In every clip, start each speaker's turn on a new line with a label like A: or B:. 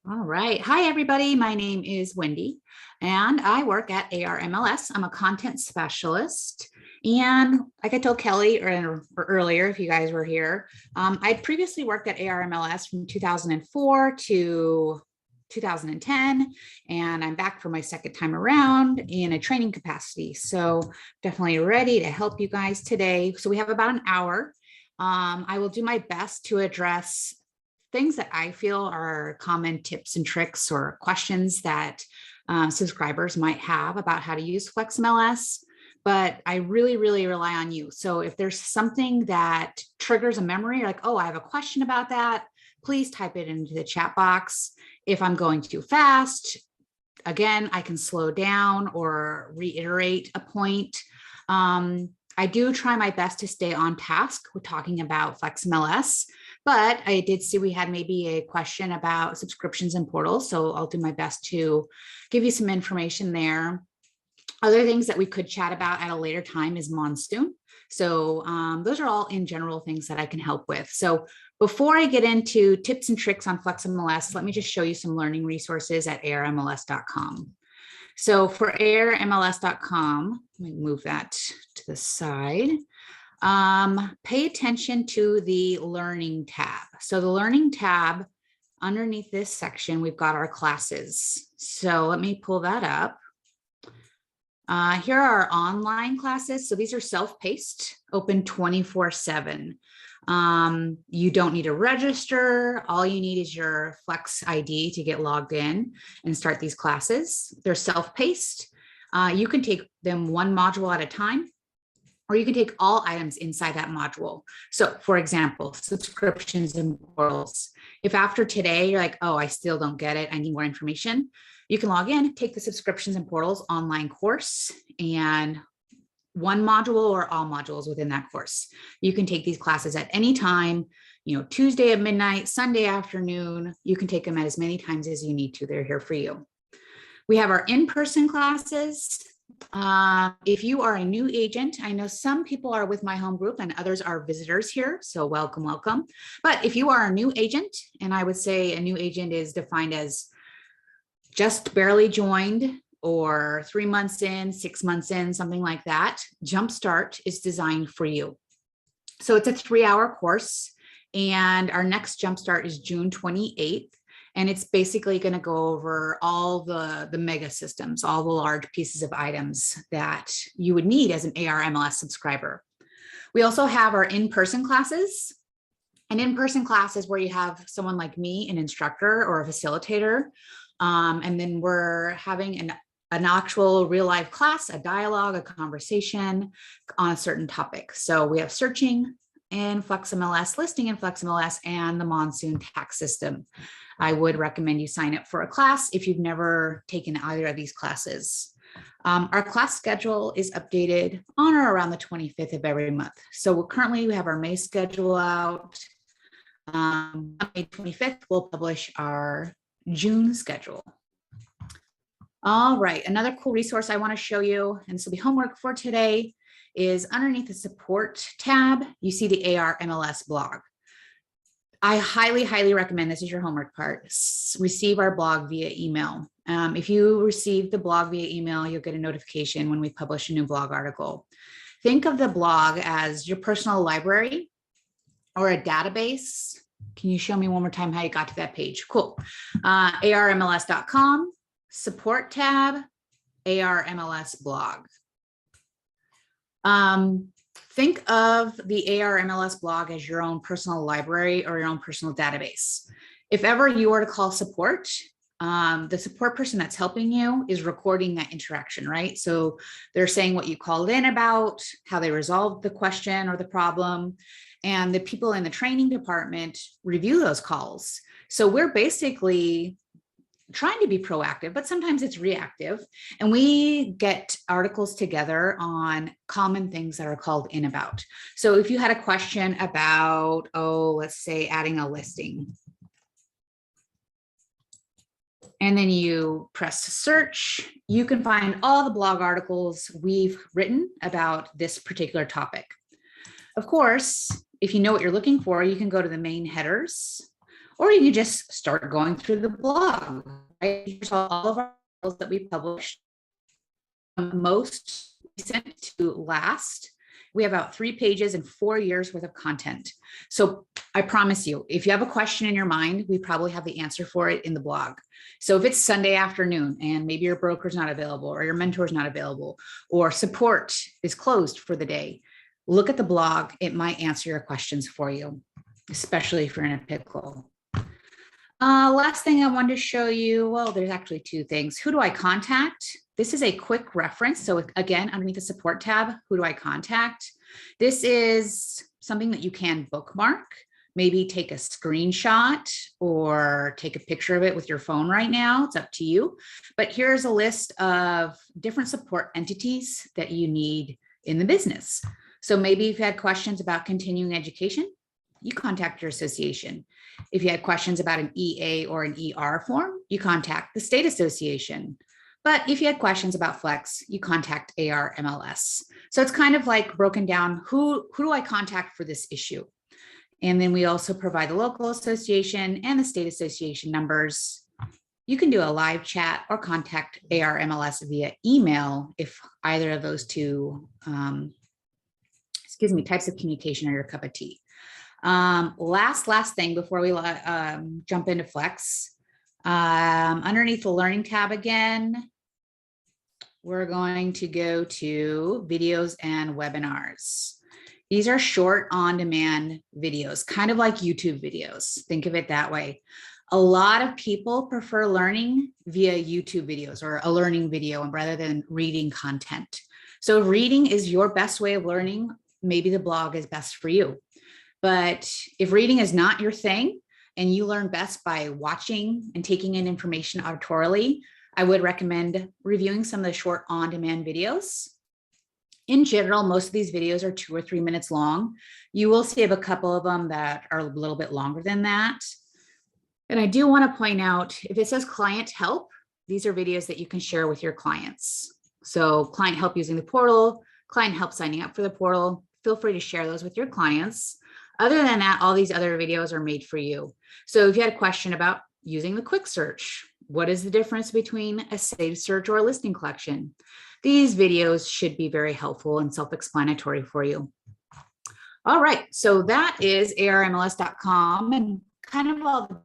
A: All right. Hi, everybody. My name is Wendy, and I work at ARMLS. I'm a content specialist. And like I told Kelly earlier, if you guys were here, I previously worked at ARMLS from 2004 to 2010, and I'm back for my second time around in a training capacity. So definitely ready to help you guys today. So we have about an hour. I will do my best to address things that I feel are common tips and tricks or questions that subscribers might have about how to use Flexmls. But I really, really rely on you. So if there's something that triggers a memory, like, oh, I have a question about that, please type it into the chat box. If I'm going too fast, again, I can slow down or reiterate a point. I do try my best to stay on task with talking about Flexmls, but I did see we had maybe a question about subscriptions and portals. So I'll do my best to give you some information there. Other things that we could chat about at a later time is Monsoon. So those are all in general things that I can help with. So before I get into tips and tricks on Flexmls, let me just show you some learning resources at ARMLS.com. So for ARMLS.com, let me move that to the side. Pay attention to the Learning tab. So the Learning tab, underneath this section, we've got our classes. So let me pull that up. Here are our online classes. So these are self-paced, open 24/7. You don't need to register. All you need is your Flex ID to get logged in and start these classes. They're self-paced. You can take them one module at a time, or you can take all items inside that module. So for example, subscriptions and portals. If after today, you're like, oh, I still don't get it, I need more information, you can log in, take the subscriptions and portals online course, and one module or all modules within that course. You can take these classes at any time, Tuesday at midnight, Sunday afternoon. You can take them at as many times as you need to. They're here for you. We have our in-person classes. If you are a new agent, I know some people are with my home group and others are visitors here, so welcome, welcome. But if you are a new agent, and I would say a new agent is defined as just barely joined or 3 months in, 6 months in, something like that, Jumpstart is designed for you. So it's a 3-hour course, and our next Jumpstart is June 28th. And it's basically going to go over all the mega systems, all the large pieces of items that you would need as an ARMLS subscriber. We also have our in-person classes. An in-person class is where you have someone like me, an instructor or a facilitator, and then we're having an actual real life class, a dialogue, a conversation on a certain topic. So we have searching in Flexmls, listing in Flexmls, and the Monsoon tax system. I would recommend you sign up for a class if you've never taken either of these classes. Our class schedule is updated on or around the 25th of every month. So currently we have our May schedule out. On May 25th, we'll publish our June schedule. All right, another cool resource I want to show you, and this will be homework for today, is underneath the support tab, you see the ARMLS blog. I highly, highly recommend, this is your homework part, receive our blog via email. If you receive the blog via email, you'll get a notification when we publish a new blog article. Think of the blog as your personal library or a database. Can you show me one more time how you got to that page? Cool. ARMLS.com, support tab, ARMLS blog. Think of the ARMLS blog as your own personal library or your own personal database. If ever you were to call support, the support person that's helping you is recording that interaction, right? So they're saying what you called in about, how they resolved the question or the problem, and the people in the training department review those calls. So we're basically trying to be proactive, but sometimes it's reactive. And we get articles together on common things that are called in about. So if you had a question about, let's say adding a listing, and then you press search, you can find all the blog articles we've written about this particular topic. Of course, if you know what you're looking for, you can go to the main headers, or you can just start going through the blog. Right? Here's all of our articles that we published. Most recent to last, we have about 3 pages and 4 years worth of content. So I promise you, if you have a question in your mind, we probably have the answer for it in the blog. So if it's Sunday afternoon and maybe your broker's not available or your mentor's not available or support is closed for the day, look at the blog. It might answer your questions for you, especially if you're in a pickle. Last thing I wanted to show you, well, there's actually 2 things. Who do I contact? This is a quick reference. So again, underneath the support tab, who do I contact? This is something that you can bookmark, maybe take a screenshot or take a picture of it with your phone right now. It's up to you. But here's a list of different support entities that you need in the business. So maybe if you had questions about continuing education, you contact your association. If you had questions about an EA or an ER form, you contact the state association. But if you had questions about Flex, you contact ARMLS. So it's kind of like broken down, who do I contact for this issue? And then we also provide the local association and the state association numbers. You can do a live chat or contact ARMLS via email if either of those 2 types of communication are your cup of tea. Last thing before we jump into Flex, underneath the learning tab again, we're going to go to videos and webinars. These are short on-demand videos, kind of like YouTube videos. Think of it that way. A lot of people prefer learning via YouTube videos or a learning video rather than reading content. So if reading is your best way of learning, maybe the blog is best for you. But if reading is not your thing and you learn best by watching and taking in information auditorily, I would recommend reviewing some of the short on-demand videos. In general, most of these videos are 2 or 3 minutes long. You will see a couple of them that are a little bit longer than that. And I do want to point out, if it says client help, these are videos that you can share with your clients. So client help using the portal, client help signing up for the portal, feel free to share those with your clients. Other than that, all these other videos are made for you. So if you had a question about using the quick search, what is the difference between a saved search or a listing collection? These videos should be very helpful and self-explanatory for you. All right, so that is armls.com and kind of all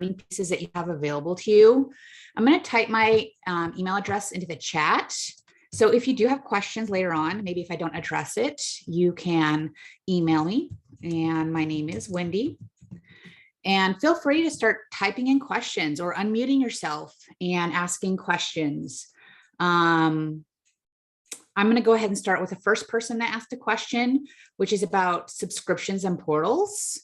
A: the pieces that you have available to you. I'm going to type my email address into the chat. So if you do have questions later on, maybe if I don't address it, you can email me. And my name is Wendy. And feel free to start typing in questions or unmuting yourself and asking questions. I'm going to go ahead and start with the first person that asked a question, which is about subscriptions and portals,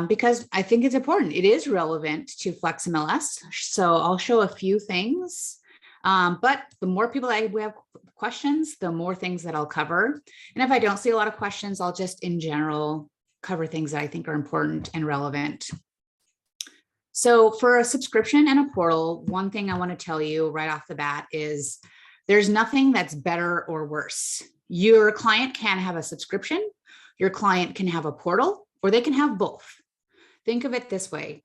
A: because I think it's important. It is relevant to Flexmls. So I'll show a few things, but the more people we have questions, the more things that I'll cover. And if I don't see a lot of questions, I'll just in general cover things that I think are important and relevant. So for a subscription and a portal, one thing I want to tell you right off the bat is there's nothing that's better or worse. Your client can have a subscription, your client can have a portal, or they can have both. Think of it this way.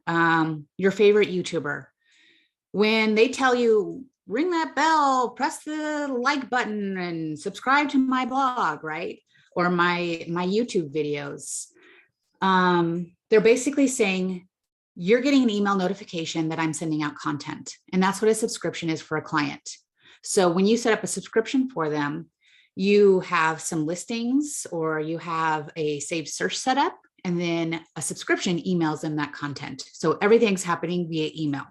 A: Your favorite YouTuber, when they tell you, ring that bell, press the like button and subscribe to my blog, right? Or my YouTube videos. They're basically saying you're getting an email notification that I'm sending out content. And that's what a subscription is for a client. So when you set up a subscription for them, you have some listings or you have a saved search set up, and then a subscription emails them that content. So everything's happening via email.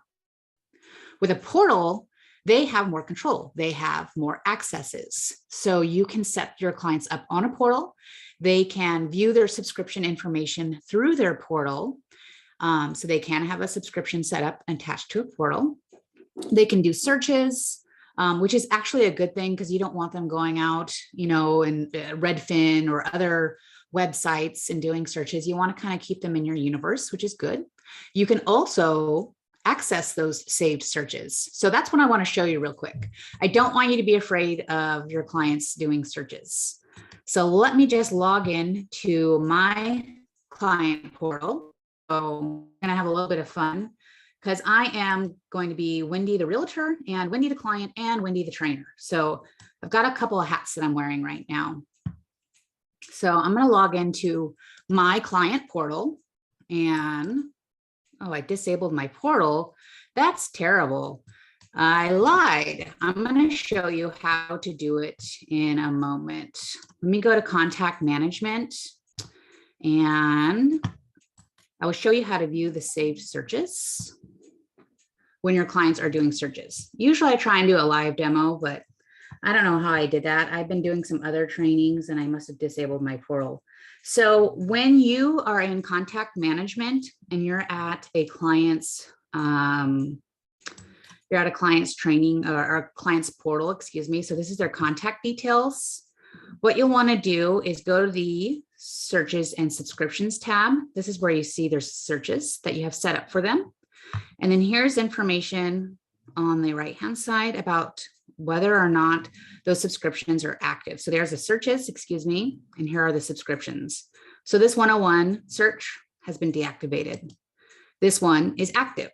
A: With a portal, they have more control. They have more accesses. So you can set your clients up on a portal. They can view their subscription information through their portal. So they can have a subscription set up attached to a portal. They can do searches, which is actually a good thing because you don't want them going out, in Redfin or other websites and doing searches. You want to kind of keep them in your universe, which is good. You can also access those saved searches. So that's what I want to show you real quick. I don't want you to be afraid of your clients doing searches. So let me just log in to my client portal. I'm gonna have a little bit of fun because I am going to be Wendy the realtor and Wendy the client and Wendy the trainer. So I've got a couple of hats that I'm wearing right now. So I'm going to log into my client portal and, oh, I disabled my portal. That's terrible. I lied. I'm going to show you how to do it in a moment. Let me go to contact management and I will show you how to view the saved searches when your clients are doing searches. Usually I try and do a live demo, but I don't know how I did that. I've been doing some other trainings and I must have disabled my portal. So when you are in contact management and you're at a client's, training or client's portal, excuse me. So this is their contact details. What you'll want to do is go to the searches and subscriptions tab. This is where you see their searches that you have set up for them. And then here's information on the right-hand side about whether or not those subscriptions are active. So there's the searches, excuse me, and here are the subscriptions. So this 101 search has been deactivated. This one is active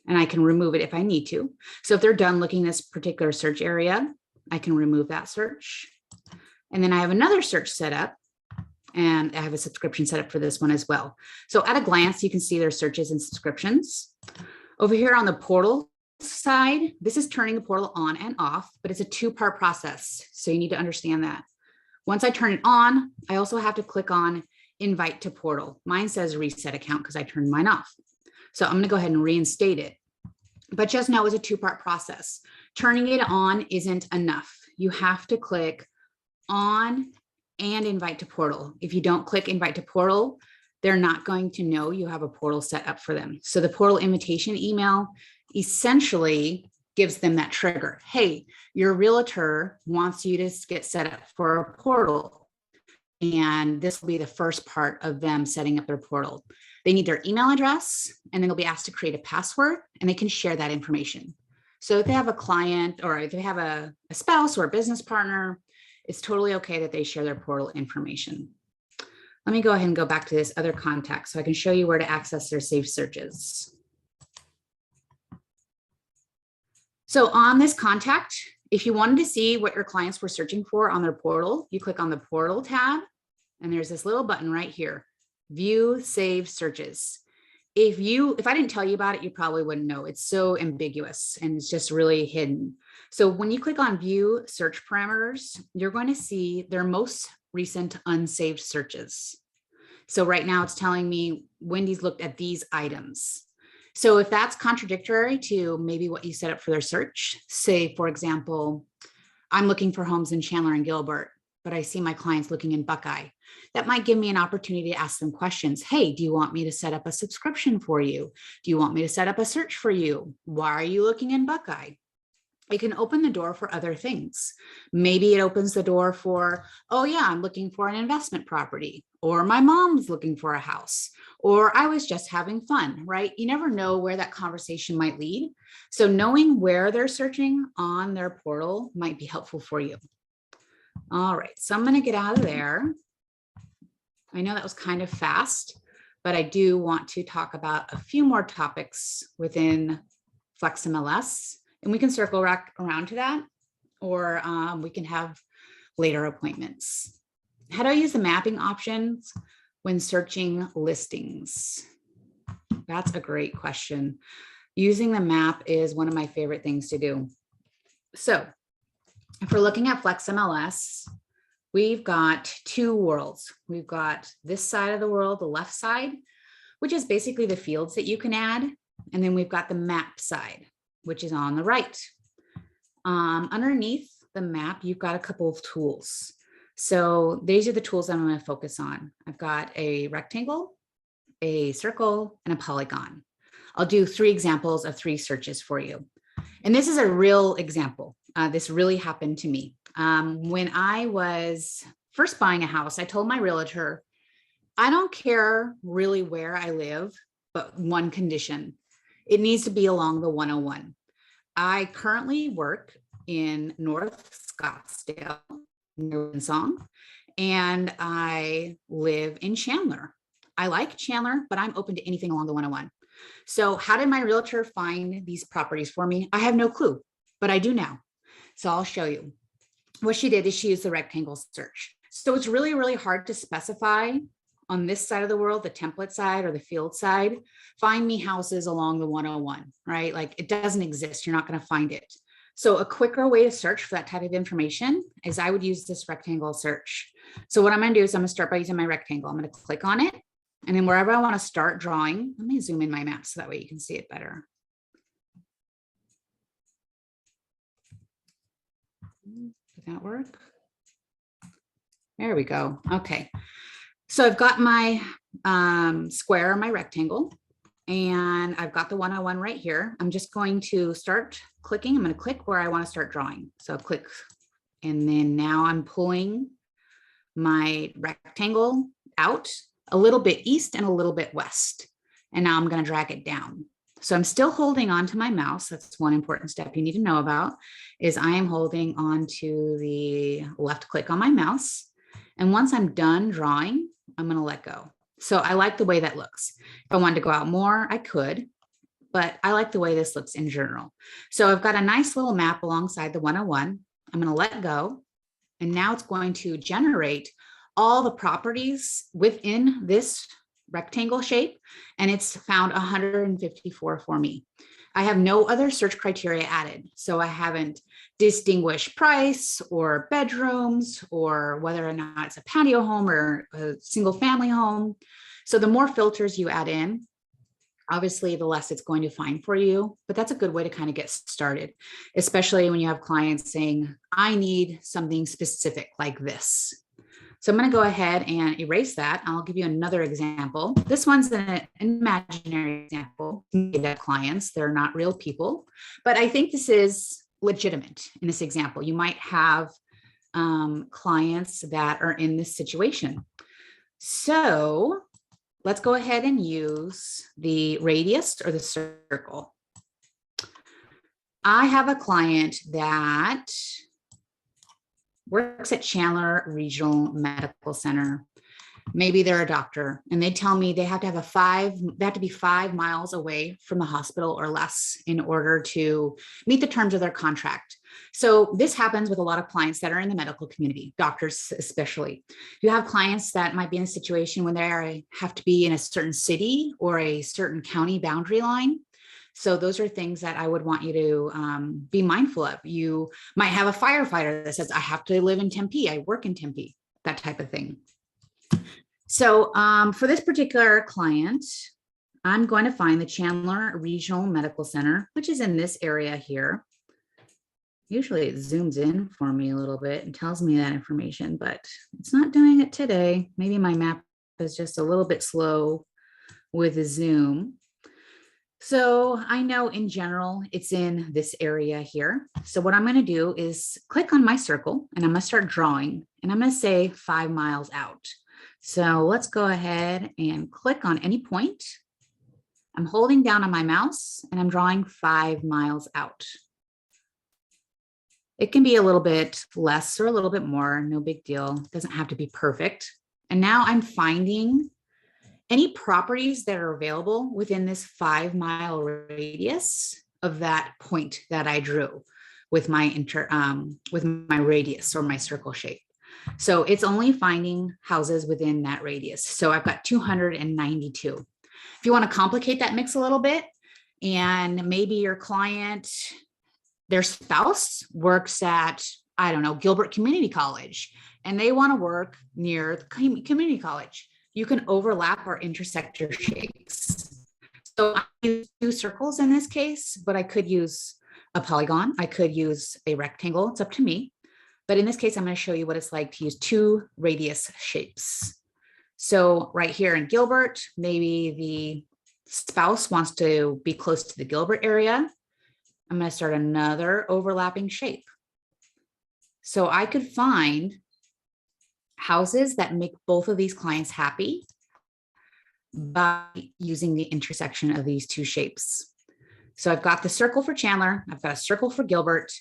A: and I can remove it if I need to. So if they're done looking this particular search area, I can remove that search. And then I have another search set up and I have a subscription set up for this one as well. So at a glance, you can see their searches and subscriptions. Over here on the portal side, this is turning the portal on and off, but it's a two-part process. So you need to understand that. Once I turn it on, I also have to click on invite to portal. Mine says reset account because I turned mine off. So I'm going to go ahead and reinstate it. But just know it's a two-part process. Turning it on isn't enough. You have to click on and invite to portal. If you don't click invite to portal, they're not going to know you have a portal set up for them. So the portal invitation email essentially gives them that trigger. Hey, your realtor wants you to get set up for a portal. And this will be the first part of them setting up their portal. They need their email address, and then they'll be asked to create a password, and they can share that information. So if they have a client or if they have a spouse or a business partner, it's totally okay that they share their portal information. Let me go ahead and go back to this other contact so I can show you where to access their saved searches. So on this contact, if you wanted to see what your clients were searching for on their portal, you click on the portal tab, and there's this little button right here, view saved searches. If I didn't tell you about it, you probably wouldn't know. It's so ambiguous and it's just really hidden. So when you click on view search parameters, you're going to see their most recent unsaved searches. So right now it's telling me Wendy's looked at these items. So if that's contradictory to maybe what you set up for their search, say, for example, I'm looking for homes in Chandler and Gilbert, but I see my clients looking in Buckeye. That might give me an opportunity to ask them questions. Hey, do you want me to set up a subscription for you? Do you want me to set up a search for you? Why are you looking in Buckeye? It can open the door for other things. Maybe it opens the door for, oh yeah, I'm looking for an investment property, or my mom's looking for a house, or I was just having fun, right? You never know where that conversation might lead. So knowing where they're searching on their portal might be helpful for you. All right, so I'm gonna get out of there. I know that was kind of fast, but I do want to talk about a few more topics within Flexmls. And we can circle back around to that, or we can have later appointments. How do I use the mapping options when searching listings? That's a great question. Using the map is one of my favorite things to do. So if we're looking at Flexmls, we've got two worlds. We've got this side of the world, the left side, which is basically the fields that you can add. And then we've got the map side, which is on the right. Underneath the map, you've got a couple of tools. So these are the tools I'm going to focus on. I've got a rectangle, a circle, and a polygon. I'll do 3 examples of 3 searches for you. And this is a real example. This really happened to me. When I was first buying a house, I told my realtor, I don't care really where I live, but one condition. It needs to be along the 101. I currently work in North Scottsdale, near Winsong, and I live in Chandler. I like Chandler, but I'm open to anything along the 101. So how did my realtor find these properties for me? I have no clue, but I do now. So I'll show you. What she did is she used the rectangle search. So it's really, really hard to specify on this side of the world, the template side or the field side, find me houses along the 101, right? Like it doesn't exist. You're not going to find it. So a quicker way to search for that type of information is I would use this rectangle search. So what I'm going to do is I'm going to start by using my rectangle. I'm going to click on it. And then wherever I want to start drawing, let me zoom in my map so that way you can see it better. Did that work? There we go. Okay. So I've got my square, my rectangle, and I've got the 101 right here. I'm just going to start clicking. I'm going to click where I want to start drawing. So click, and then now I'm pulling my rectangle out a little bit east and a little bit west. And now I'm going to drag it down. So I'm still holding on to my mouse. That's one important step you need to know about is I am holding on to the left click on my mouse. And once I'm done drawing, I'm going to let go. So I like the way that looks. If I wanted to go out more, I could, but I like the way this looks in general. So I've got a nice little map alongside the 101. I'm going to let go. And now it's going to generate all the properties within this rectangle shape, and it's found 154 for me. I have no other search criteria added. So I haven't distinguished price or bedrooms or whether or not it's a patio home or a single family home. So the more filters you add in, obviously the less it's going to find for you, but that's a good way to kind of get started, especially when you have clients saying, I need something specific like this. So I'm going to go ahead and erase that. I'll give you another example. This one's an imaginary example. Clients, they're not real people, but I think this is legitimate in this example. You might have clients that are in this situation. So let's go ahead and use the radius or the circle. I have a client that works at Chandler Regional Medical Center. Maybe they're a doctor and they tell me they have to be 5 miles away from the hospital or less in order to meet the terms of their contract. So this happens with a lot of clients that are in the medical community, doctors especially. You have clients that might be in a situation when they have to be in a certain city or a certain county boundary line. So those are things that I would want you to be mindful of. You might have a firefighter that says, I have to live in Tempe, I work in Tempe, that type of thing. So for this particular client, I'm going to find the Chandler Regional Medical Center, which is in this area here. Usually it zooms in for me a little bit and tells me that information, but it's not doing it today. Maybe my map is just a little bit slow with the zoom. So I know in general, it's in this area here. So what I'm going to do is click on my circle and I'm going to start drawing and I'm going to say 5 miles out. So let's go ahead and click on any point. I'm holding down on my mouse and I'm drawing 5 miles out. It can be a little bit less or a little bit more, no big deal. It doesn't have to be perfect. And now I'm finding any properties that are available within this 5 mile radius of that point that I drew with my radius or my circle shape. So it's only finding houses within that radius. So I've got 292. If you want to complicate that mix a little bit, and maybe your client, their spouse works at, I don't know, Gilbert Community College, and they want to work near the community college. You can overlap or intersect your shapes. So I use 2 circles in this case, but I could use a polygon. I could use a rectangle. It's up to me. But in this case, I'm going to show you what it's like to use 2 radius shapes. So right here in Gilbert, maybe the spouse wants to be close to the Gilbert area. I'm going to start another overlapping shape. So I could find houses that make both of these clients happy by using the intersection of these 2 shapes. So I've got the circle for Chandler. I've got a circle for Gilbert.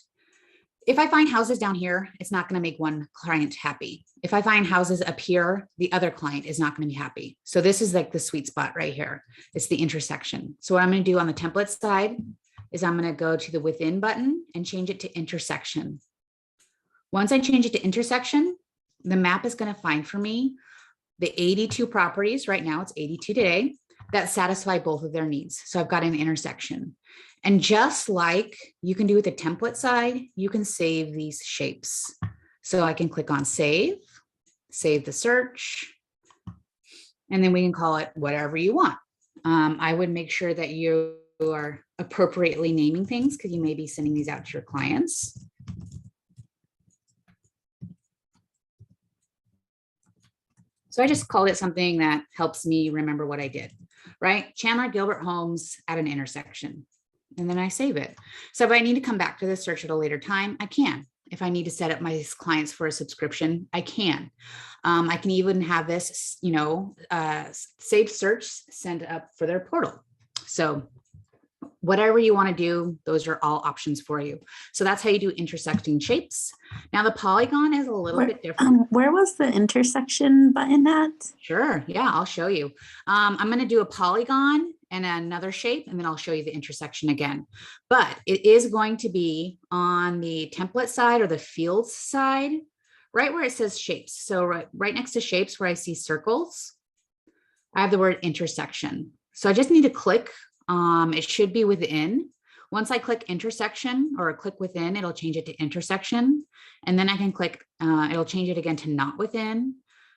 A: If I find houses down here, it's not going to make one client happy. If I find houses up here, the other client is not going to be happy. So this is like the sweet spot right here. It's the intersection. So what I'm going to do on the template side is I'm going to go to the within button and change it to intersection. Once I change it to intersection, the map is going to find for me the 82 properties. Right now it's 82 today that satisfy both of their needs. So I've got an intersection. And just like you can do with the template side, you can save these shapes. So I can click on save the search, and then we can call it whatever you want. I would make sure that you are appropriately naming things because you may be sending these out to your clients. So I just called it something that helps me remember what I did, right? Chandler Gilbert Homes at an intersection. And then I save it. So if I need to come back to this search at a later time, I can. If I need to set up my clients for a subscription, I can. I can even have this, saved search send up for their portal. So whatever you want to do, those are all options for you. So that's how you do intersecting shapes. Now the polygon is a little bit different.
B: Where was the intersection button at?
A: Sure. Yeah, I'll show you. I'm going to do a polygon and another shape, and then I'll show you the intersection again. But it is going to be on the template side or the fields side, right where it says shapes. So right next to shapes where I see circles, I have the word intersection. So I just need to click. It should be within. Once I click intersection or click within, it'll change it to intersection. And then I can click, it'll change it again to not within,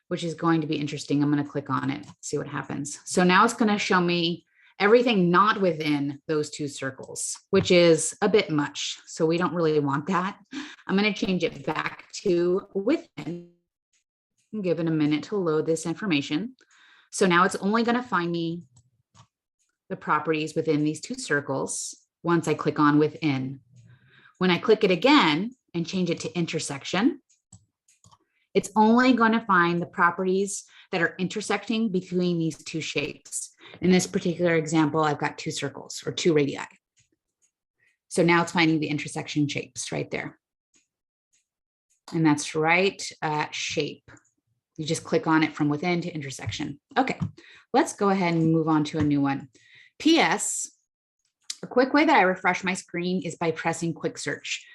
A: which is going to be interesting. I'm going to click on it, see what happens. So now it's going to show me everything not within those two circles, which is a bit much. So we don't really want that. I'm going to change it back to within. Give it a minute to load this information. So now it's only going to find me the properties within these two circles once I click on within. When I click it again and change it to intersection, it's only going to find the properties that are intersecting between these two shapes. In this particular example, I've got two circles or two radii. So now it's finding the intersection shapes right there. And that's right at shape. You just click on it from within to intersection. Okay, let's go ahead and move on to a new one. PS, a quick way that I refresh my screen is by pressing quick search.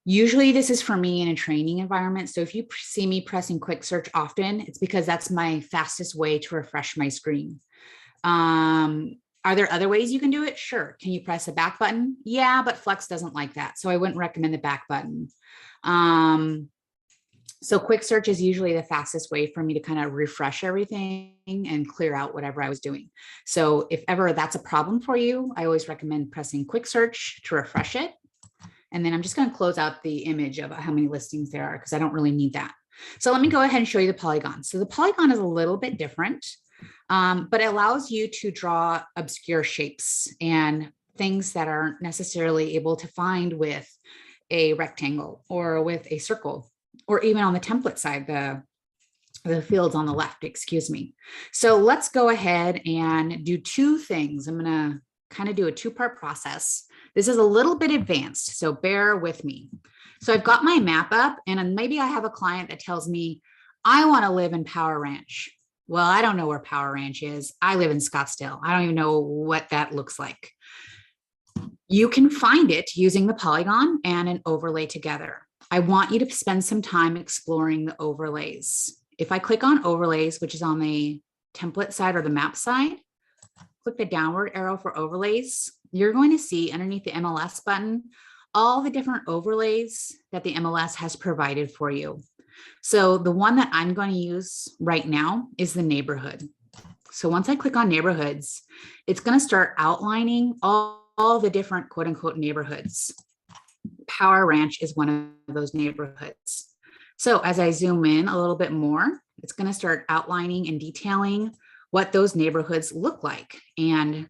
A: Usually this is for me in a training environment. So if you see me pressing quick search often, it's because that's my fastest way to refresh my screen. Are there other ways you can do it? Sure. Can you press a back button? Yeah, but Flex doesn't like that. So I wouldn't recommend the back button. So quick search is usually the fastest way for me to kind of refresh everything and clear out whatever I was doing. So if ever that's a problem for you, I always recommend pressing quick search to refresh it. And then I'm just going to close out the image of how many listings there are because I don't really need that. So let me go ahead and show you the polygon. So the polygon is a little bit different, but it allows you to draw obscure shapes and things that aren't necessarily able to find with a rectangle or with a circle, or even on the template side, the fields on the left, excuse me. So let's go ahead and do two things. I'm going to kind of do a two-part process. This is a little bit advanced, so bear with me. So I've got my map up, and maybe I have a client that tells me, I want to live in Power Ranch. Well, I don't know where Power Ranch is. I live in Scottsdale. I don't even know what that looks like. You can find it using the polygon and an overlay together. I want you to spend some time exploring the overlays. If I click on overlays, which is on the template side or the map side, click the downward arrow for overlays, you're going to see underneath the MLS button, all the different overlays that the MLS has provided for you. So the one that I'm going to use right now is the neighborhood. So once I click on neighborhoods, it's going to start outlining all the different quote unquote neighborhoods. Power Ranch is one of those neighborhoods. So as I zoom in a little bit more, it's going to start outlining and detailing what those neighborhoods look like and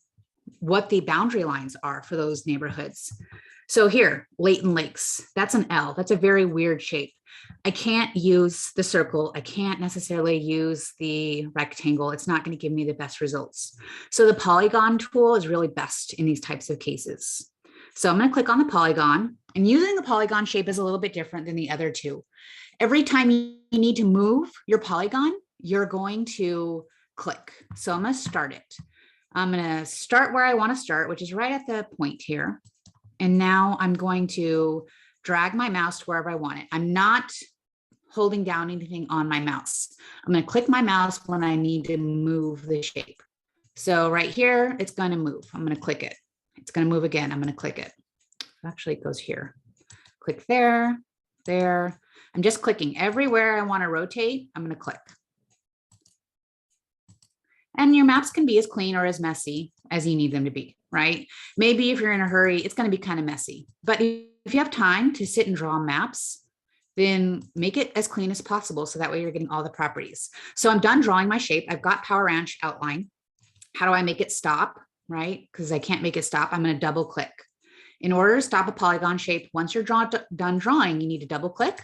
A: what the boundary lines are for those neighborhoods. So here, Layton Lakes, that's an L. That's a very weird shape. I can't use the circle. I can't necessarily use the rectangle. It's not going to give me the best results. So the polygon tool is really best in these types of cases. So I'm going to click on the polygon, and using the polygon shape is a little bit different than the other two. Every time you need to move your polygon, you're going to click. So I'm going to start it. I'm going to start where I want to start, which is right at the point here. And now I'm going to drag my mouse to wherever I want it. I'm not holding down anything on my mouse. I'm going to click my mouse when I need to move the shape. So right here, it's going to move. I'm going to click it. It's going to move again. I'm going to click it. Actually, it goes here. Click there, there. I'm just clicking everywhere I want to rotate. I'm going to click. And your maps can be as clean or as messy as you need them to be, right? Maybe if you're in a hurry, it's going to be kind of messy. But if you have time to sit and draw maps, then make it as clean as possible. So that way you're getting all the properties. So I'm done drawing my shape. I've got Power Ranch outline. How do I make it stop, right? Because I can't make it stop. I'm going to double click. In order to stop a polygon shape, once you're done drawing, you need to double click.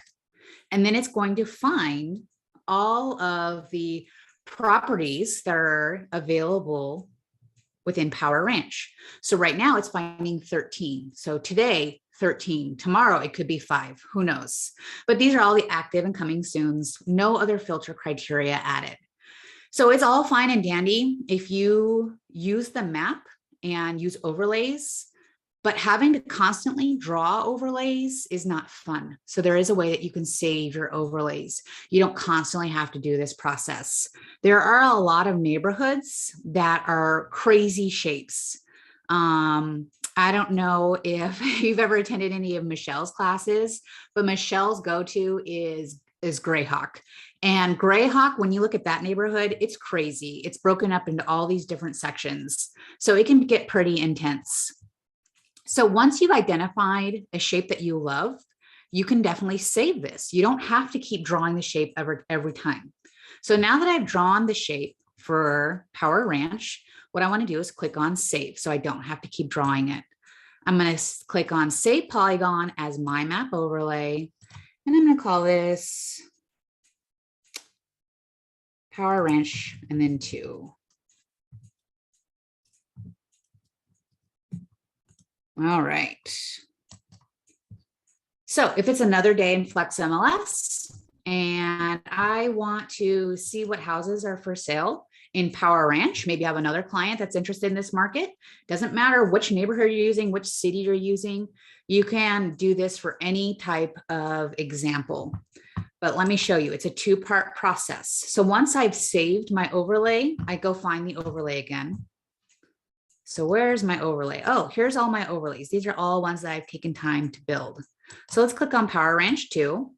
A: And then it's going to find all of the properties that are available within Power Ranch. So right now it's finding 13. So today, 13. Tomorrow, it could be 5. Who knows? But these are all the active and coming soons. No other filter criteria added. So it's all fine and dandy if you use the map and use overlays, but having to constantly draw overlays is not fun. So there is a way that you can save your overlays. You don't constantly have to do this process. There are a lot of neighborhoods that are crazy shapes. I don't know if you've ever attended any of Michelle's classes, but Michelle's go-to is Greyhawk. And Greyhawk, when you look at that neighborhood, it's crazy. It's broken up into all these different sections. So it can get pretty intense. So once you've identified a shape that you love, you can definitely save this. You don't have to keep drawing the shape every time. So now that I've drawn the shape for Power Ranch, what I want to do is click on Save so I don't have to keep drawing it. I'm going to click on Save Polygon as my map overlay, and I'm going to call this Power Ranch and then 2. All right. So if it's another day in Flexmls and I want to see what houses are for sale in Power Ranch, maybe I have another client that's interested in this market. Doesn't matter which neighborhood you're using, which city you're using. You can do this for any type of example. But let me show you, it's a 2-part process. So once I've saved my overlay, I go find the overlay again. So where's my overlay? Oh, here's all my overlays. These are all ones that I've taken time to build. So let's click on Power Ranch 2.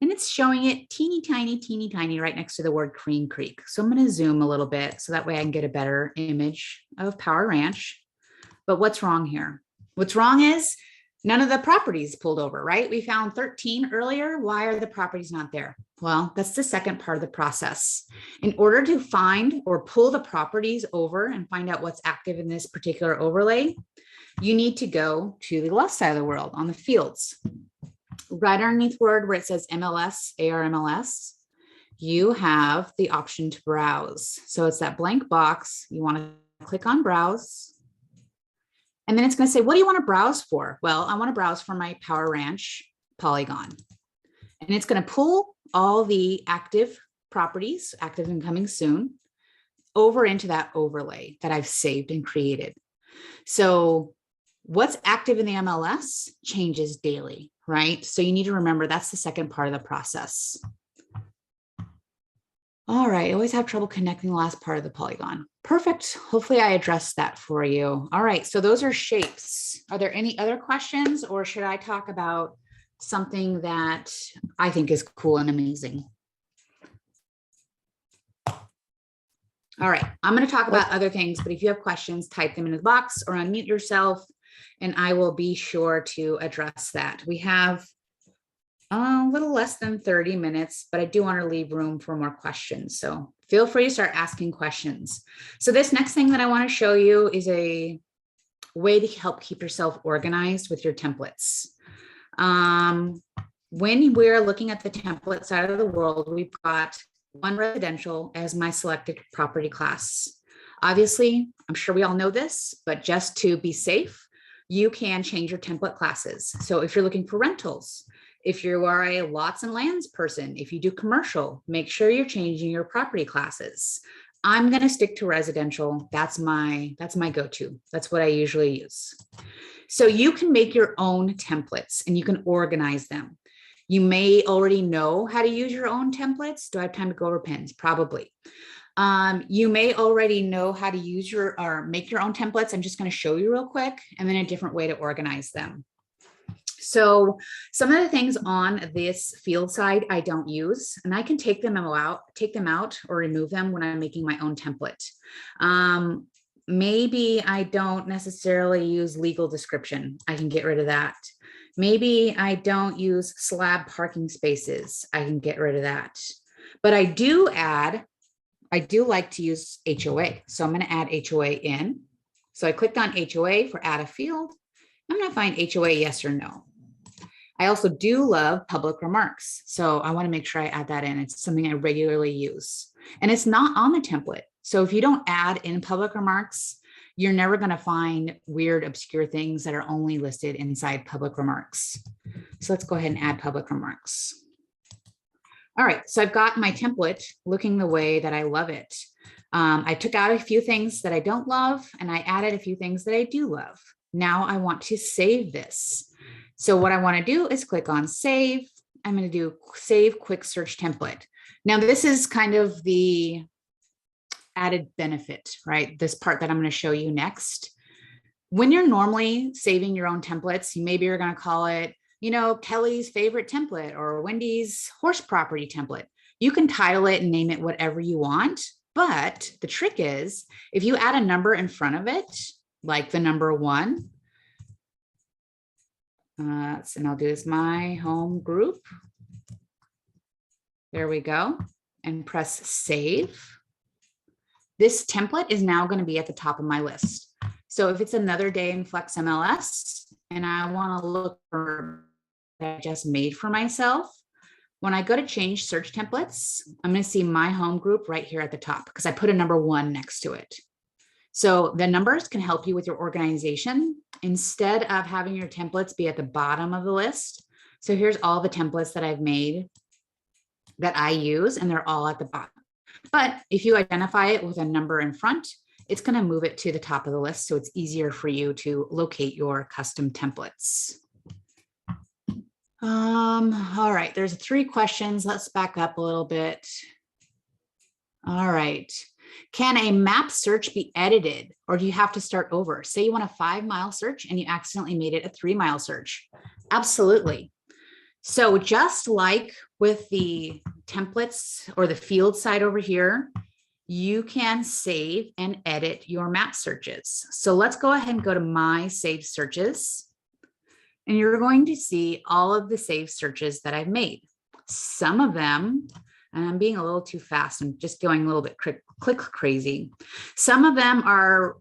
A: And it's showing it teeny tiny right next to the word Cream Creek. So I'm going to zoom a little bit so that way I can get a better image of Power Ranch. But what's wrong here? What's wrong is none of the properties pulled over, right? We found 13 earlier. Why are the properties not there? Well, that's the second part of the process. In order to find or pull the properties over and find out what's active in this particular overlay, you need to go to the left side of the world on the fields. Right underneath word where it says MLS, ARMLS, you have the option to browse. So it's that blank box. You want to click on browse. And then it's going to say, what do you want to browse for? Well, I want to browse for my Power Ranch polygon. And it's going to pull all the active properties, active and coming soon, over into that overlay that I've saved and created. So what's active in the MLS changes daily, right? So you need to remember that's the second part of the process. All right, I always have trouble connecting the last part of the polygon. Perfect. Hopefully I addressed that for you. All right, so those are shapes. Are there any other questions, or should I talk about something that I think is cool and amazing? All right, I'm going to talk about other things, but if you have questions, type them into the box or unmute yourself, and I will be sure to address that. We have a little less than 30 minutes, but I do want to leave room for more questions. So feel free to start asking questions. So this next thing that I want to show you is a way to help keep yourself organized with your templates. When we're looking at the template side of the world, we've got one residential as my selected property class. Obviously, I'm sure we all know this, but just to be safe, you can change your template classes. So if you're looking for rentals, if you are a lots and lands person, if you do commercial, make sure you're changing your property classes. I'm going to stick to residential. That's my go-to. That's what I usually use. So you can make your own templates and you can organize them. You may already know how to use your own templates. Do I have time to go over pins? Probably. You may already know how to use or make your own templates. I'm just going to show you real quick and then a different way to organize them. So some of the things on this field side I don't use, and I can take them out or remove them when I'm making my own template. Maybe I don't necessarily use legal description. I can get rid of that. Maybe I don't use slab parking spaces. I can get rid of that. But I do like to use HOA. So I'm going to add HOA in. So I clicked on HOA for add a field. I'm going to find HOA yes or no. I also do love public remarks. So I want to make sure I add that in. It's something I regularly use. And it's not on the template. So if you don't add in public remarks, you're never going to find weird, obscure things that are only listed inside public remarks. So let's go ahead and add public remarks. All right, so I've got my template looking the way that I love it. I took out a few things that I don't love, and I added a few things that I do love. Now I want to save this. So what I want to do is click on save. I'm going to do save quick search template. Now this is kind of the added benefit, right? This part that I'm going to show you next. When you're normally saving your own templates, maybe you're going to call it, Kelly's favorite template or Wendy's horse property template. You can title it and name it whatever you want. But the trick is if you add a number in front of it, like the number 1, and I'll do this my home group. There we go. And press save. This template is now going to be at the top of my list. So if it's another day in Flexmls and I want to look for that I just made for myself, when I go to change search templates, I'm going to see my home group right here at the top because I put a number 1 next to it. So the numbers can help you with your organization instead of having your templates be at the bottom of the list. So here's all the templates that I've made that I use, and they're all at the bottom. But if you identify it with a number in front, it's going to move it to the top of the list. So it's easier for you to locate your custom templates. All right, there's 3 questions. Let's back up a little bit. All right. Can a map search be edited or do you have to start over? Say you want a 5-mile search and you accidentally made it a 3-mile search. Absolutely. So just like with the templates or the field side over here, you can save and edit your map searches. So let's go ahead and go to my saved searches. And you're going to see all of the saved searches that I've made. Some of them, and I'm being a little too fast, I'm just going a little bit click crazy. Some of them are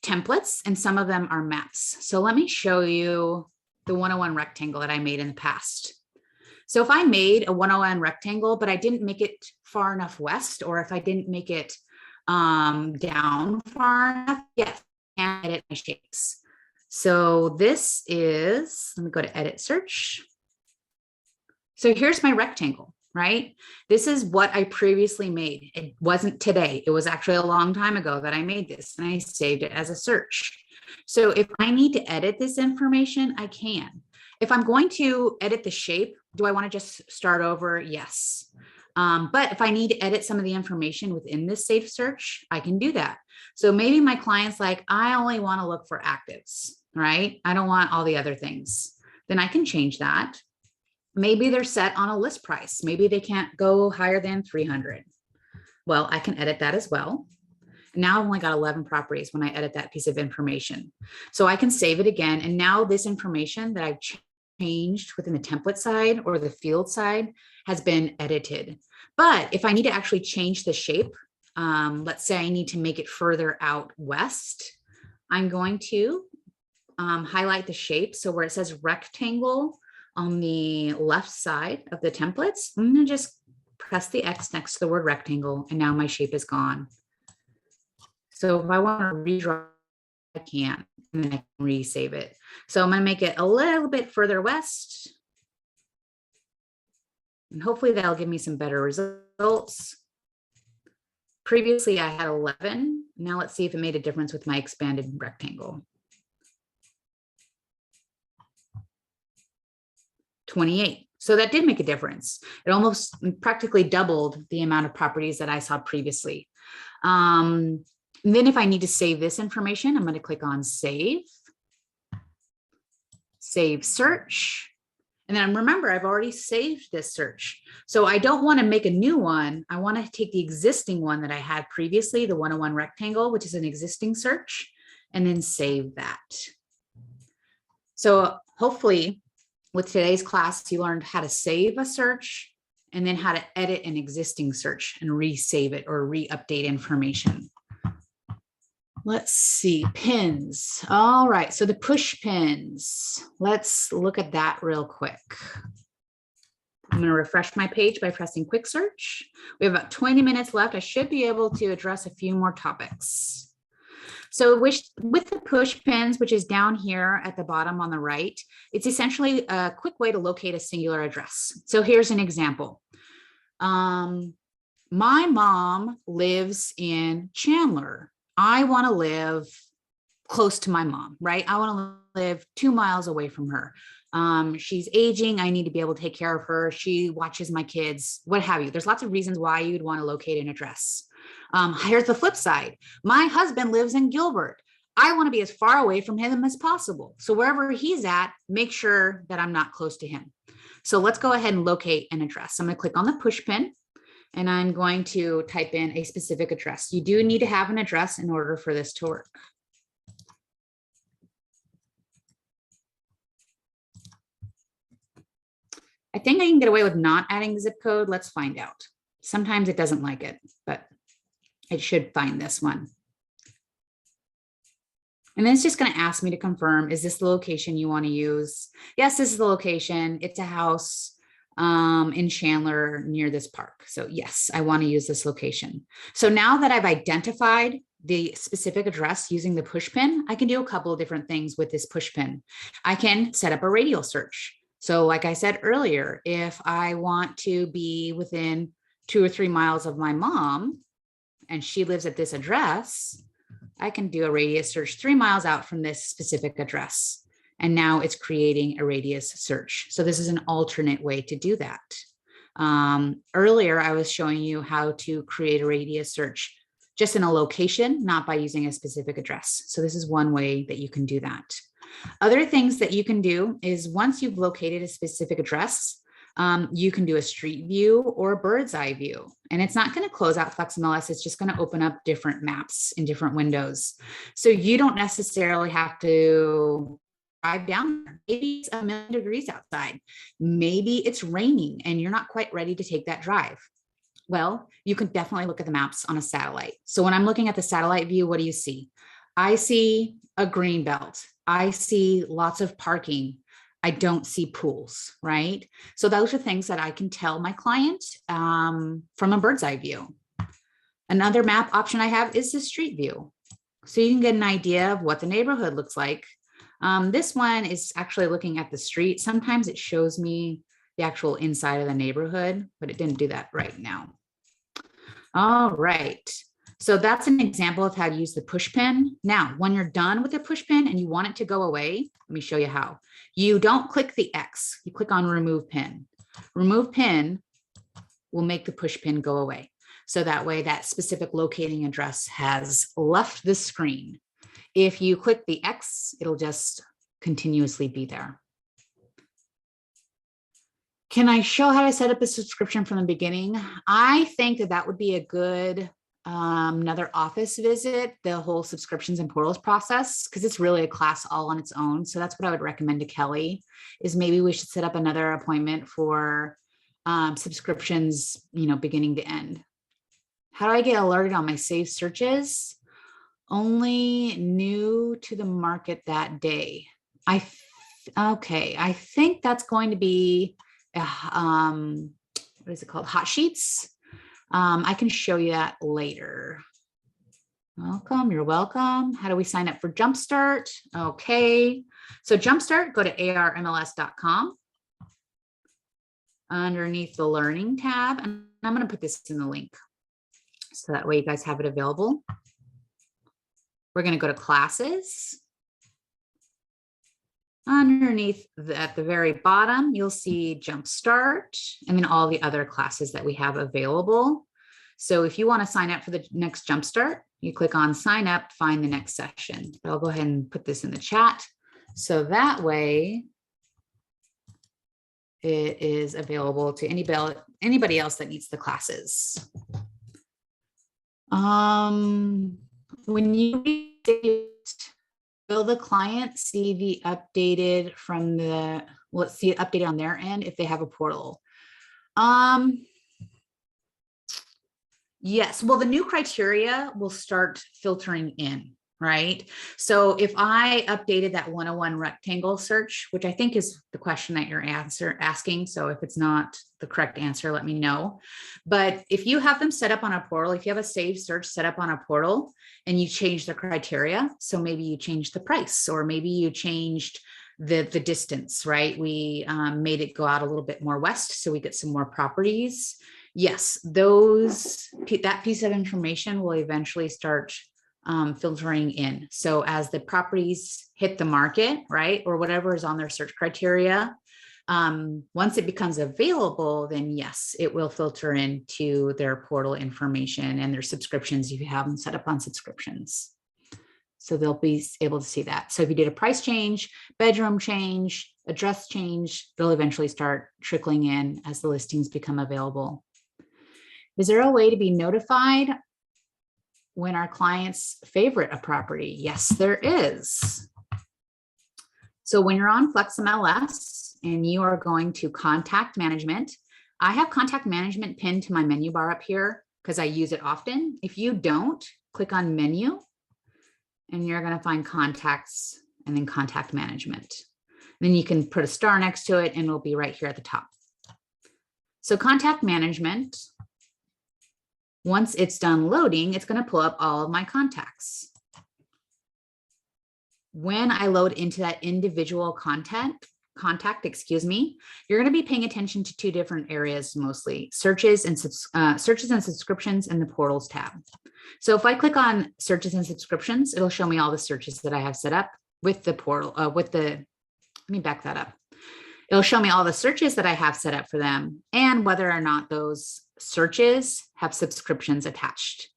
A: templates and some of them are maps. So let me show you the 101 rectangle that I made in the past. So if I made a 101 rectangle, but I didn't make it far enough west, or if I didn't make it down far enough, yes, I can edit my shapes. So this is, let me go to edit search. So here's my rectangle, right? This is what I previously made. It wasn't today. It was actually a long time ago that I made this and I saved it as a search. So if I need to edit this information, I can. If I'm going to edit the shape, do I want to just start over? Yes. But if I need to edit some of the information within this safe search, I can do that. So maybe my client's like, I only want to look for actives, right? I don't want all the other things. Then I can change that. Maybe they're set on a list price. Maybe they can't go higher than 300. Well, I can edit that as well. Now I've only got 11 properties when I edit that piece of information. So I can save it again. And now this information that I've changed within the template side or the field side has been edited. But if I need to actually change the shape, let's say I need to make it further out west, I'm going to highlight the shape. So where it says rectangle on the left side of the templates, I'm going to just press the X next to the word rectangle, and now my shape is gone. So if I want to redraw I can, and then I can resave it. So I'm going to make it a little bit further west. And hopefully that'll give me some better results. Previously I had 11. Now let's see if it made a difference with my expanded rectangle. 28. So that did make a difference. It almost practically doubled the amount of properties that I saw previously. And then if I need to save this information, I'm going to click on save search. And then remember, I've already saved this search. So I don't want to make a new one. I want to take the existing one that I had previously, the 101 rectangle, which is an existing search, and then save that. So hopefully with today's class, you learned how to save a search and then how to edit an existing search and resave it or re-update information. Let's see, pins. All right, so the push pins. Let's look at that real quick. I'm going to refresh my page by pressing quick search. We have about 20 minutes left. I should be able to address a few more topics. So with the push pins, which is down here at the bottom on the right, it's essentially a quick way to locate a singular address. So here's an example. My mom lives in Chandler. I want to live close to my mom, right? I want to live 2 miles away from her. She's aging. I need to be able to take care of her. She watches my kids, what have you. There's lots of reasons why you'd want to locate an address. Here's the flip side. My husband lives in Gilbert. I want to be as far away from him as possible. So wherever he's at, make sure that I'm not close to him. So let's go ahead and locate an address. I'm going to click on the push pin and I'm going to type in a specific address. You do need to have an address in order for this to work. I think I can get away with not adding the zip code. Let's find out. Sometimes it doesn't like it, but it should find this one. And then it's just going to ask me to confirm, is this the location you want to use? Yes, this is the location. It's a house in Chandler near this park. So yes, I want to use this location. So now that I've identified the specific address using the push pin, I can do a couple of different things with this push pin. I can set up a radial search. So like I said earlier, if I want to be within 2 or 3 miles of my mom, and she lives at this address, I can do a radius search 3 miles out from this specific address. And now it's creating a radius search. So this is an alternate way to do that. Earlier, I was showing you how to create a radius search just in a location, not by using a specific address. So this is one way that you can do that. Other things that you can do is once you've located a specific address, you can do a street view or a bird's eye view. And it's not going to close out Flexmls. It's just going to open up different maps in different windows. So you don't necessarily have to drive down there. Maybe it's 1,000,000 degrees outside. Maybe it's raining and you're not quite ready to take that drive. Well, you can definitely look at the maps on a satellite. So when I'm looking at the satellite view, what do you see? I see a green belt. I see lots of parking. I don't see pools, right? So those are things that I can tell my client from a bird's eye view. Another map option I have is the street view. So you can get an idea of what the neighborhood looks like. This one is actually looking at the street. Sometimes it shows me the actual inside of the neighborhood, but it didn't do that right now. All right. So that's an example of how to use the push pin. Now, when you're done with the push pin and you want it to go away, let me show you how. You don't click the X, you click on remove pin. Remove pin will make the push pin go away. So that way that specific locating address has left the screen. If you click the X, it'll just continuously be there. Can I show how to set up a subscription from the beginning? I think that that would be a good another office visit, the whole subscriptions and portals process, because it's really a class all on its own. So that's what I would recommend to Kelly, is maybe we should set up another appointment for subscriptions, beginning to end. How do I get alerted on my saved searches? Only new to the market that day. Okay, I think that's going to be, what is it called? Hot sheets. I can show you that later. Welcome, you're welcome. How do we sign up for Jumpstart? Okay, so Jumpstart, go to ARMLS.com. Underneath the learning tab, and I'm going to put this in the link so that way you guys have it available. We're going to go to classes. Underneath at the very bottom, you'll see Jumpstart and then all the other classes that we have available. So if you want to sign up for the next Jumpstart, you click on sign up, find the next session. But I'll go ahead and put this in the chat. So that way it is available to anybody else that needs the classes. When you read it, will the client see the updated from the, let's see it updated on their end if they have a portal? Yes, well, the new criteria will start filtering in, right? So if I updated that 101 rectangle search, which I think is the question that you're asking. So if it's not the correct answer, let me know. But if you have them set up on a portal, if you have a saved search set up on a portal and you change the criteria, so maybe you changed the price, or maybe you changed the distance, right? We made it go out a little bit more west so we get some more properties. Yes, that piece of information will eventually start filtering in. So as the properties hit the market, right, or whatever is on their search criteria, once it becomes available, then yes, it will filter into their portal information and their subscriptions if you have them set up on subscriptions. So they'll be able to see that. So if you did a price change, bedroom change, address change, they'll eventually start trickling in as the listings become available. Is there a way to be notified when our clients favorite a property? Yes, there is. So when you're on Flexmls and you are going to contact management, I have contact management pinned to my menu bar up here because I use it often. If you don't, click on menu and you're going to find contacts and then contact management. Then you can put a star next to it and it'll be right here at the top. So contact management, once it's done loading, it's going to pull up all of my contacts. When I load into that individual contact, you're going to be paying attention to two different areas mostly: searches and subscriptions in the portals tab. So if I click on searches and subscriptions, it'll show me all the searches that I have set up with the portal. Let me back that up. It'll show me all the searches that I have set up for them and whether or not those searches have subscriptions attached.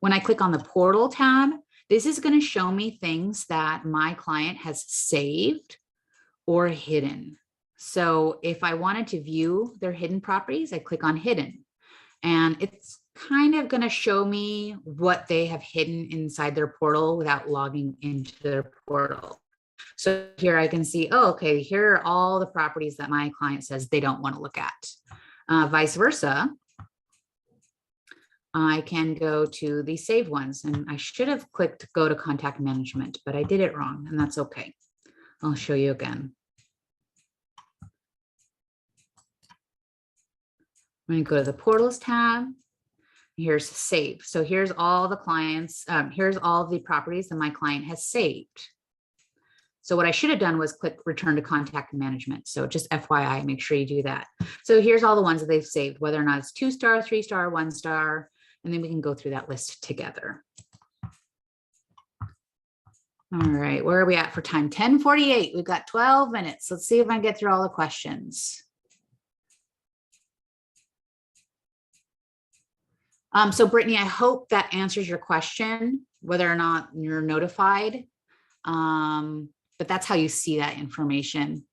A: When I click on the portal tab, this is going to show me things that my client has saved or hidden. So if I wanted to view their hidden properties, I click on hidden, and it's kind of going to show me what they have hidden inside their portal without logging into their portal. So here I can see, oh, okay, here are all the properties that my client says they don't want to look at. Vice versa, I can go to the saved ones, and I should have clicked go to contact management, but I did it wrong, and that's okay. I'll show you again. I'm going to go to the portals tab. Here's save. So here's all the clients, here's all the properties that my client has saved. So what I should have done was click return to contact management. So just FYI, make sure you do that. So here's all the ones that they've saved, whether or not it's 2-star, 3-star, 1-star, and then we can go through that list together. All right, where are we at for time? 10:48. We've got 12 minutes. Let's see if I can get through all the questions. So Brittany, I hope that answers your question, whether or not you're notified. But that's how you see that information.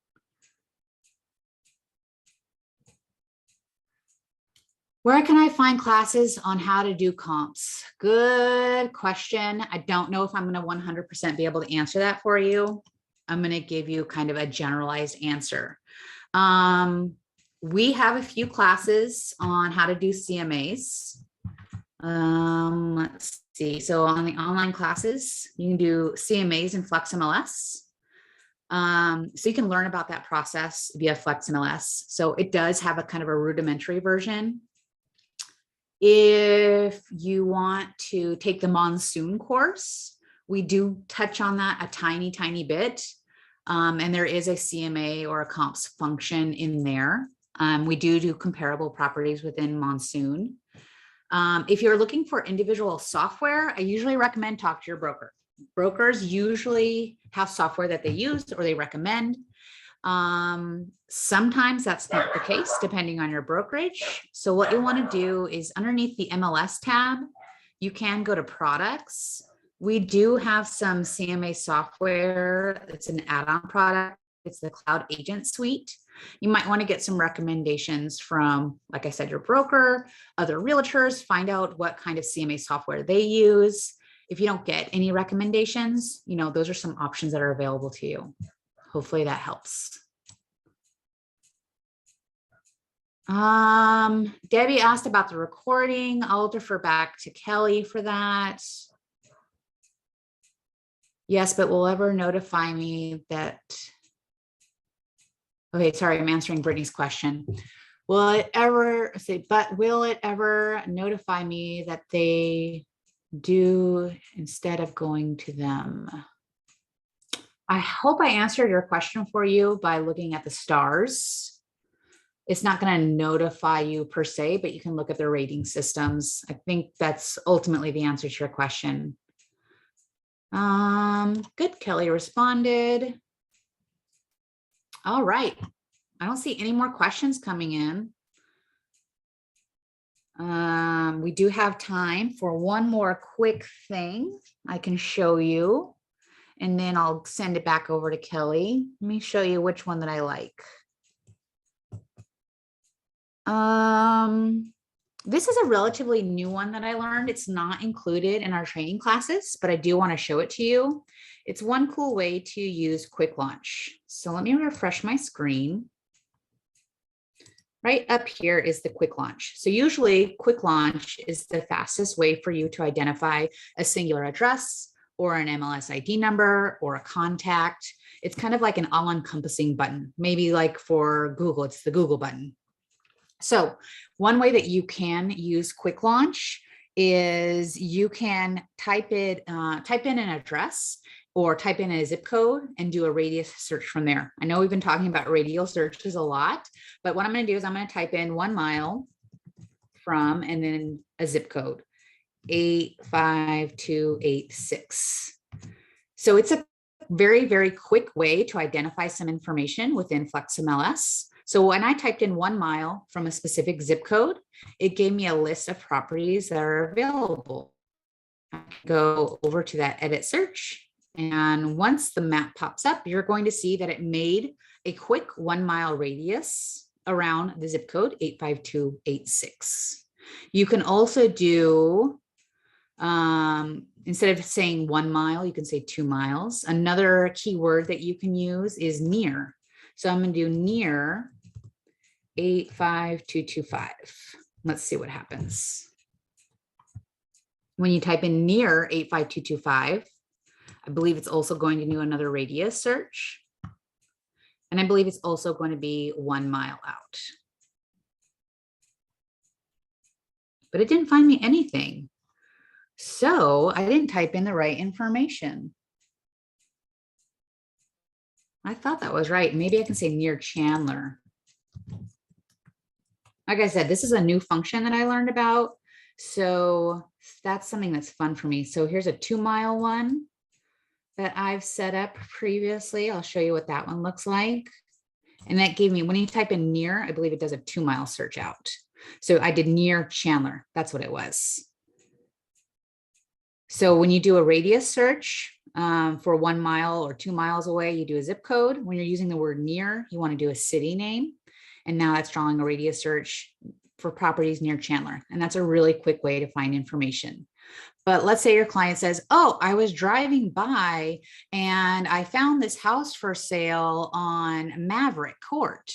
A: Where can I find classes on how to do comps? Good question. I don't know if I'm going to 100% be able to answer that for you. I'm going to give you kind of a generalized answer. We have a few classes on how to do CMAs. Let's see. So on the online classes, you can do CMAs in Flexmls. So you can learn about that process via Flexmls. So it does have a kind of a rudimentary version. If you want to take the monsoon course, we do touch on that a tiny, tiny bit. And there is a CMA or a comps function in there. We do comparable properties within monsoon. If you're looking for individual software, I usually recommend talk to your broker. Brokers usually have software that they use or they recommend. Sometimes that's not the case depending on your brokerage. So what you want to do is underneath the MLS tab, you can go to products. We do have some CMA software. It's an add-on product. It's the Cloud Agent Suite. You might want to get some recommendations from, like I said, your broker, other realtors, find out what kind of CMA software they use. If you don't get any recommendations, those are some options that are available to you. Hopefully that helps. Debbie asked about the recording. I'll defer back to Kelly for that. Yes, but will ever notify me that. Okay, sorry, I'm answering Brittany's question. Will it ever notify me that they do instead of going to them? I hope I answered your question for you by looking at the stars. It's not going to notify you per se, but you can look at their rating systems. I think that's ultimately the answer to your question. Good, Kelly responded. All right. I don't see any more questions coming in. We do have time for one more quick thing I can show you, and then I'll send it back over to Kelly. Let me show you which one that I like. This is a relatively new one that I learned. It's not included in our training classes, but I do want to show it to you. It's one cool way to use quick launch. So let me refresh my screen. Right up here is the quick launch. So usually quick launch is the fastest way for you to identify a singular address or an MLS ID number or a contact. It's kind of like an all-encompassing button. Maybe like for Google, it's the Google button. So one way that you can use quick launch is you can type in an address or type in a zip code and do a radius search from there. I know we've been talking about radial searches a lot, but what I'm going to do is I'm going to type in 1 mile from and then a zip code 85286. So it's a very, very quick way to identify some information within Flexmls. So when I typed in 1 mile from a specific zip code, it gave me a list of properties that are available. I can go over to that edit search. And once the map pops up, you're going to see that it made a quick 1 mile radius around the zip code 85286. You can also do, instead of saying 1 mile, you can say 2 miles. Another keyword that you can use is near. So I'm going to do near 85225. Let's see what happens. When you type in near 85225, I believe it's also going to do another radius search. And I believe it's also going to be 1 mile out. But it didn't find me anything. So I didn't type in the right information. I thought that was right. Maybe I can say near Chandler. Like I said, this is a new function that I learned about. So that's something that's fun for me. So here's a 2 mile one that I've set up previously. I'll show you what that one looks like. And that gave me, when you type in near, I believe it does a 2 mile search out. So I did near Chandler. That's what it was. So when you do a radius search for 1 mile or 2 miles away, you do a zip code. When you're using the word near, you want to do a city name. And now that's drawing a radius search for properties near Chandler. And that's a really quick way to find information. But let's say your client says, oh, I was driving by and I found this house for sale on Maverick Court,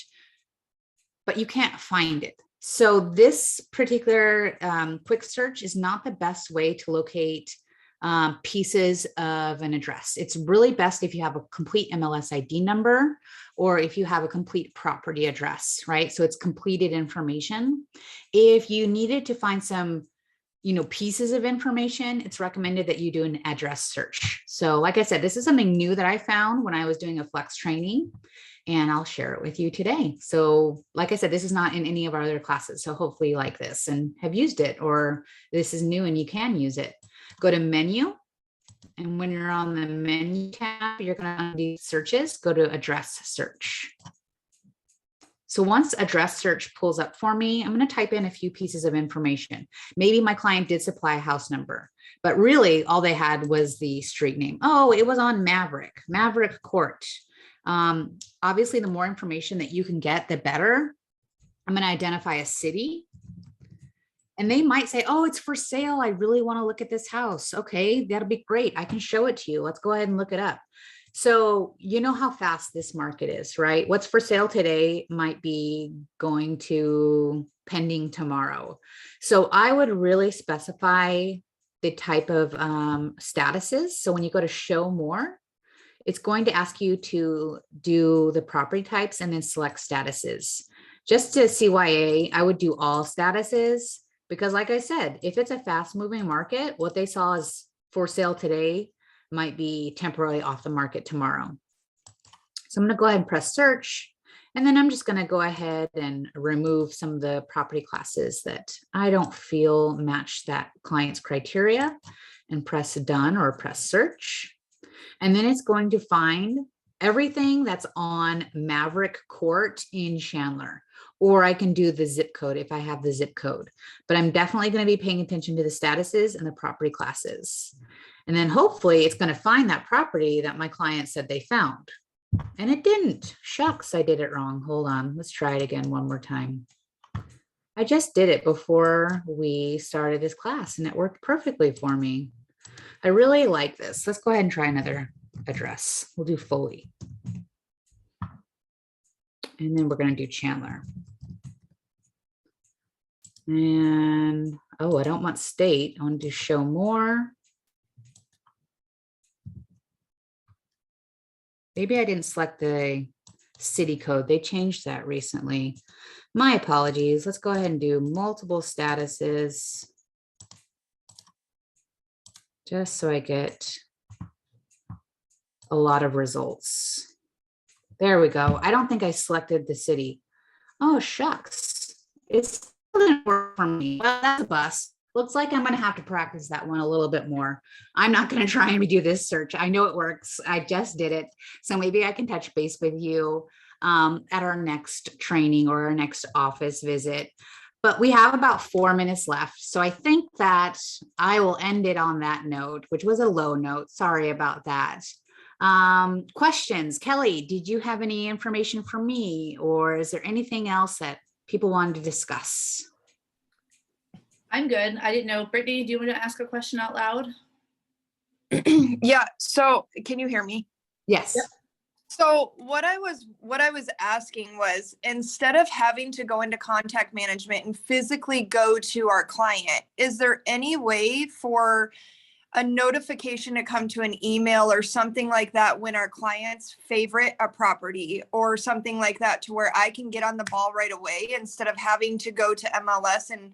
A: but you can't find it. So this particular quick search is not the best way to locate pieces of an address. It's really best if you have a complete MLS ID number or if you have a complete property address, right? So it's completed information. If you needed to find some pieces of information, it's recommended that you do an address search. So like I said, this is something new that I found when I was doing a Flex training, and I'll share it with you today. So like I said, this is not in any of our other classes. So hopefully you like this and have used it, or this is new and you can use it. Go to menu. And when you're on the menu tab, you're going to do searches, go to address search. So once address search pulls up for me, I'm going to type in a few pieces of information. Maybe my client did supply a house number, but really all they had was the street name. Oh, it was on Maverick Court. Obviously, the more information that you can get, the better. I'm going to identify a city. And they might say, oh, it's for sale. I really want to look at this house. Okay, that'll be great. I can show it to you. Let's go ahead and look it up. So you know how fast this market is, right? What's for sale today might be going to pending tomorrow. So I would really specify the type of statuses. So when you go to show more, it's going to ask you to do the property types and then select statuses. Just to CYA, I would do all statuses because like I said, if it's a fast moving market, what they saw is for sale today might be temporarily off the market tomorrow. So I'm going to go ahead and press search. And then I'm just going to go ahead and remove some of the property classes that I don't feel match that client's criteria and press done or press search. And then it's going to find everything that's on Maverick Court in Chandler, or I can do the zip code if I have the zip code, but I'm definitely going to be paying attention to the statuses and the property classes. And then hopefully it's going to find that property that my client said they found. And it didn't. Shucks, I did it wrong. Hold on. Let's try it again one more time. I just did it before we started this class and it worked perfectly for me. I really like this. Let's go ahead and try another address. We'll do Foley. And then we're going to do Chandler. And, oh, I don't want state. I want to do show more. Maybe I didn't select the city code. They changed that recently. My apologies. Let's go ahead and do multiple statuses. Just so I get a lot of results. There we go. I don't think I selected the city. Oh, shucks. It still didn't work for me. Well, that's a bust. Looks like I'm going to have to practice that one a little bit more. I'm not going to try and redo this search. I know it works. I just did it. So maybe I can touch base with you at our next training or our next office visit. But we have about 4 minutes left. So I think that I will end it on that note, which was a low note. Sorry about that. Questions? Kelly, did you have any information for me, or is there anything else that people wanted to discuss?
C: I'm good. I didn't know. Brittany, do you want to ask a question out loud?
D: Yeah. So can you hear me?
A: Yes.
C: Yep.
D: So what I was asking was, instead of having to go into contact management and physically go to our client, is there any way for a notification to come to an email or something like that when our clients favorite a property or something like that, to where I can get on the ball right away instead of having to go to MLS and,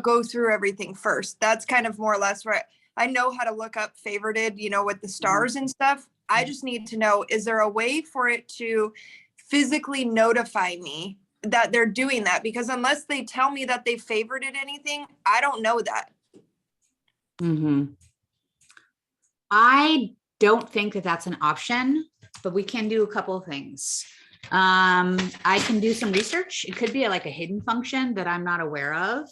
D: go through everything first? That's kind of more or less where I know how to look up favorited, with the stars and stuff. I just need to know, is there a way for it to physically notify me that they're doing that? Because unless they tell me that they favorited anything, I don't know that.
A: Mm-hmm. I don't think that that's an option, but we can do a couple of things. I can do some research. It could be like a hidden function that I'm not aware of.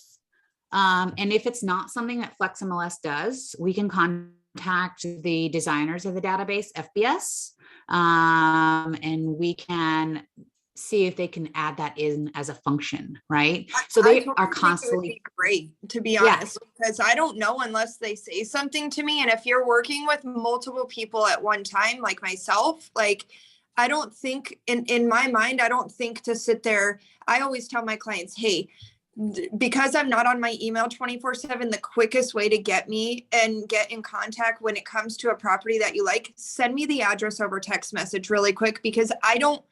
A: And if it's not something that Flexmls does, we can contact the designers of the database, FBS, and we can see if they can add that in as a function, right? So they are constantly.
D: It would be great, to be honest, because I don't know unless they say something to me. And if you're working with multiple people at one time, like myself, I don't think in my mind, I don't think to sit there. I always tell my clients, hey, because I'm not on my email 24/7, the quickest way to get me and get in contact when it comes to a property that you like, send me the address over text message really quick, because I don't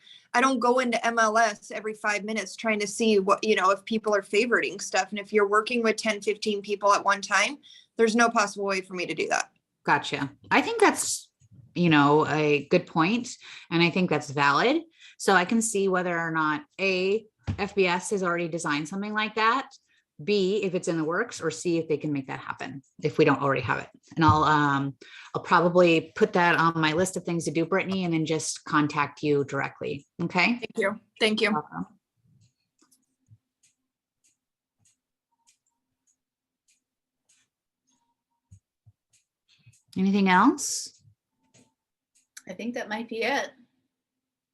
D: go into MLS every 5 minutes trying to see what, if people are favoriting stuff. And if you're working with 10, 15 people at one time, there's no possible way for me to do that.
A: Gotcha. I think that's, a good point, and I think that's valid. So I can see whether or not FBS has already designed something like that, B, if it's in the works, or C, if they can make that happen, if we don't already have it. And I'll probably put that on my list of things to do, Brittany, and then just contact you directly. Okay.
D: Thank you. Thank you.
A: Welcome. Anything else?
C: I think that might be it.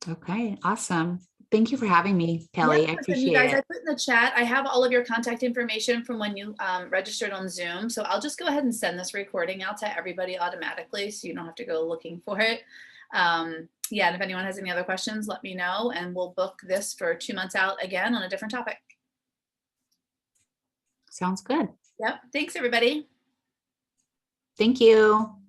A: Okay, awesome. Thank you for having me, Kelly.
C: Yeah,
A: I
C: and
A: appreciate
C: you guys,
A: it.
C: I put in the chat, I have all of your contact information from when you registered on Zoom. So I'll just go ahead and send this recording out to everybody automatically, so you don't have to go looking for it. Yeah, and if anyone has any other questions, let me know, and we'll book this for 2 months out again on a different topic.
A: Sounds good.
C: Yep. Thanks, everybody.
A: Thank you.